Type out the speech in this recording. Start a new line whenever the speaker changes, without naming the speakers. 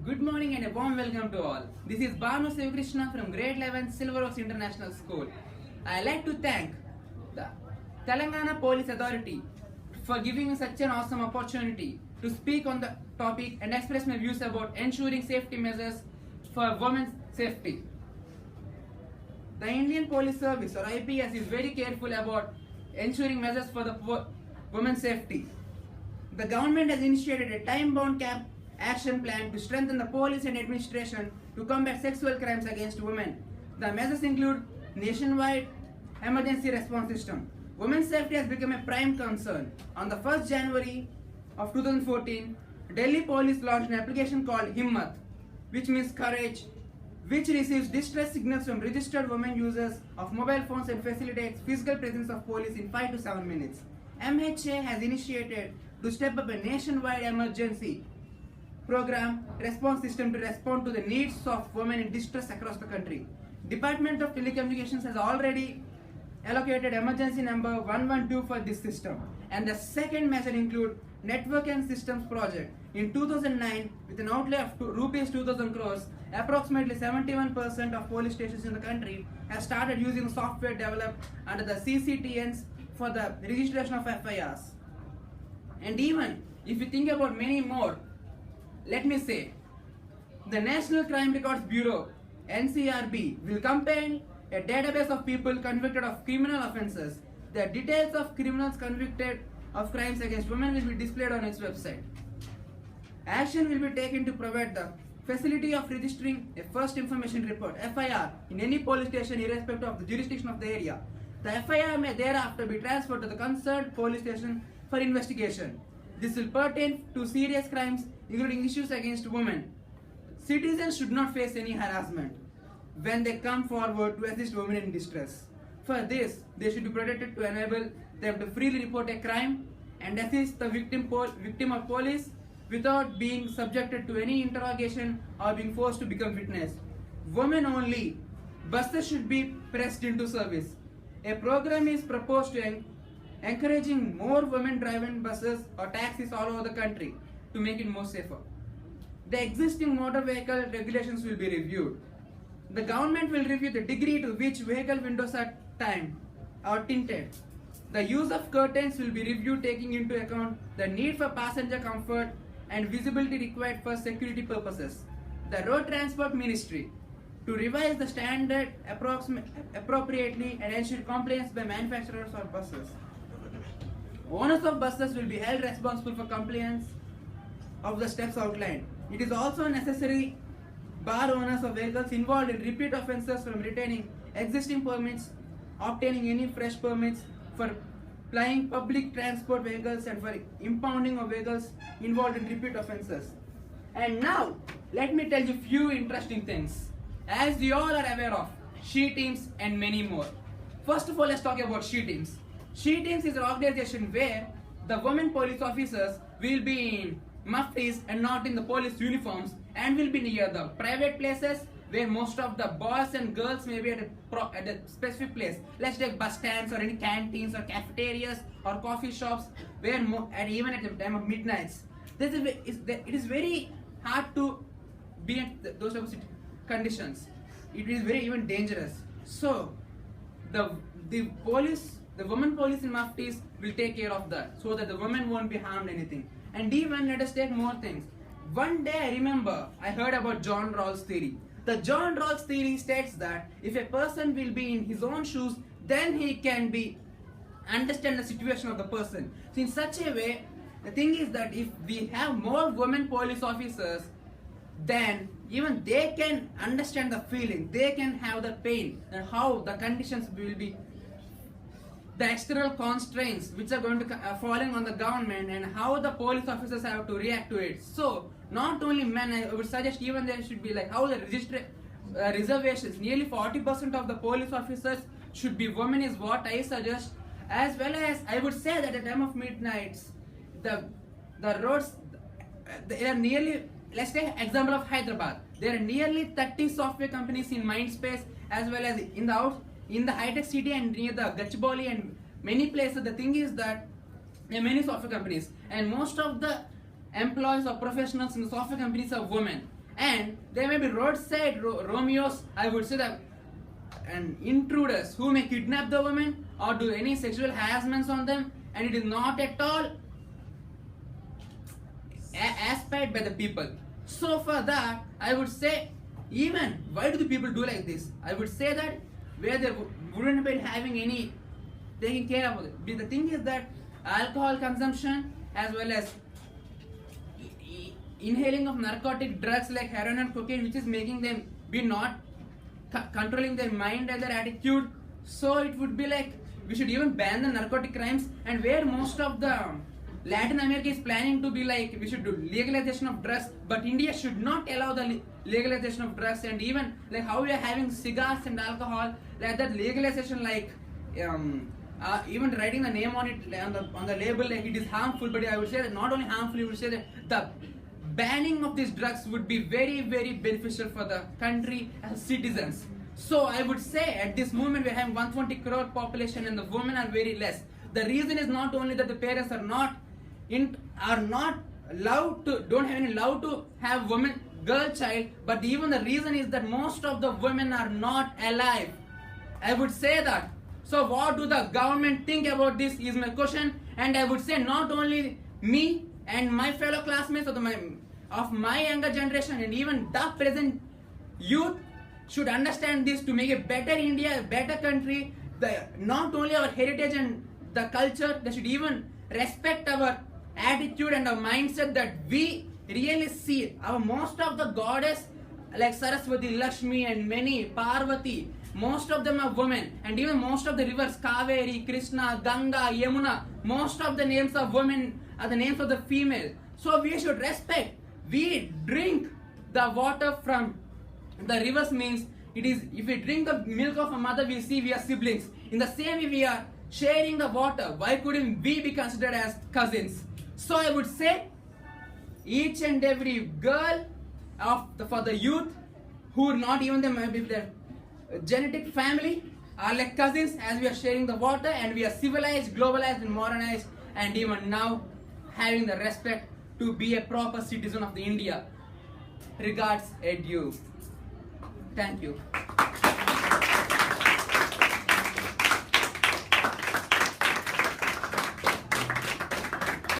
Good morning and a warm welcome to all. This is Bhanu of Silver Oaks from Grade 11 Silver Oaks International School. I like to thank the Telangana Police Authority for giving me such an awesome opportunity to speak on the topic and express my views about ensuring safety measures for women's safety. The Indian Police Service or IPS is very careful about ensuring measures for the women's safety. The government has initiated a time-bound action plan to strengthen the police and administration to combat sexual crimes against women. The measures include nationwide emergency response system. Women's safety has become a prime concern. On the 1st January of 2014, Delhi police launched an application called Himmat, which means courage, which receives distress signals from registered women users of mobile phones and facilitates physical presence of police in 5 to 7 minutes. MHA has initiated to step up a nationwide emergency program response system to respond to the needs of women in distress across the country. Department of Telecommunications has already allocated emergency number 112 for this system. And the second measure include Network and Systems Project. In 2009, with an outlay of rupees 2000 crores, approximately 71% of police stations in the country have started using software developed under the CCTNs for the registration of FIRs. And even if you think about many more, let me say, the National Crime Records Bureau, NCRB, will compile a database of people convicted of criminal offences. The details of criminals convicted of crimes against women will be displayed on its website. Action will be taken to provide the facility of registering a first information report, FIR, in any police station irrespective of the jurisdiction of the area. The FIR may thereafter be transferred to the concerned police station for investigation. This will pertain to serious crimes including issues against women. Citizens should not face any harassment when they come forward to assist women in distress. For this, they should be protected to enable them to freely report a crime and assist the victim of police without being subjected to any interrogation or being forced to become witness. Women only buses should be pressed into service. A program is proposed to encouraging more women-driven buses or taxis all over the country to make it more safer. The existing motor vehicle regulations will be reviewed. The government will review the degree to which vehicle windows are tinted or tinted. The use of curtains will be reviewed taking into account the need for passenger comfort and visibility required for security purposes. The Road Transport Ministry to revise the standard appropriately and ensure compliance by manufacturers or buses. Owners of buses will be held responsible for compliance of the steps outlined. It is also necessary bar owners of vehicles involved in repeat offences from retaining existing permits, obtaining any fresh permits for plying public transport vehicles and for impounding of vehicles involved in repeat offences. And now, let me tell you few interesting things. As you all are aware of, SHE teams and many more. First of all, let's talk about SHE teams. SHE teams is an organization where the women police officers will be in muftis and not in the police uniforms and will be near the private places where most of the boys and girls may be at a specific place. Let's take bus stands or any canteens or cafeterias or coffee shops where even at the time of midnights. It is very hard to be in those type of conditions. It is very even dangerous. So the women police in muftis will take care of that so that the women won't be harmed anything. And even let us take more things. One day I remember I heard about John Rawls' theory. The John Rawls theory states that if a person will be in his own shoes, then he can understand the situation of the person. So in such a way, the thing is that if we have more women police officers, then even they can understand the feeling, they can have the pain and how the conditions will be, the external constraints which are going to falling on the government and how the police officers have to react to it. So not only men, I would suggest even there should be like how the reservations, nearly 40% of the police officers should be women is what I suggest. As well as I would say that at the time of midnights, the roads, they are nearly, let's take example of Hyderabad. There are nearly 30 software companies in Mindspace as well as in the high-tech city and near the Gachibowli and many places. The thing is that there are many software companies and most of the employees or professionals in the software companies are women. And there may be roadside Romeos, I would say that, and intruders who may kidnap the women or do any sexual harassments on them, and it is not at all aspired by the people. So for that, I would say, even why do the people do like this? I would say that where they wouldn't be having any taking care of it. The thing is that alcohol consumption as well as inhaling of narcotic drugs like heroin and cocaine, which is making them be not controlling their mind and their attitude. So it would be like we should even ban the narcotic crimes, and where most of the Latin America is planning to be like we should do legalization of drugs, but India should not allow the legalization of drugs. And even like how we are having cigars and alcohol, like that legalization, like even writing the name on it on the label, like it is harmful. But I would say that not only harmful, I would say that the banning of these drugs would be very, very beneficial for the country as citizens. So I would say at this moment we have 120 crore population and the women are very less. The reason is not only that the parents are not allowed to, don't have any allowed to have woman girl child, but even the reason is that most of the women are not alive. I would say that. So what do the government think about this is my question, and I would say not only me and my fellow classmates of my younger generation and even the present youth should understand this to make a better India, a better country. Not only our heritage and the culture, they should even respect our attitude and our mindset that we really see. Our most of the goddess like Saraswati, Lakshmi and many, Parvati, most of them are women, and even most of the rivers, Kaveri, Krishna, Ganga, Yamuna, most of the names of women are the names of the female. So we should respect. We drink the water from the rivers, means it is, if we drink the milk of a mother, we see we are siblings. In the same way we are sharing the water. Why couldn't we be considered as cousins? So I would say each and every girl for the youth who are not even their genetic family are like cousins, as we are sharing the water and we are civilized, globalized and modernized, and even now having the respect to be a proper citizen of the India. Regards, Edu. Thank you.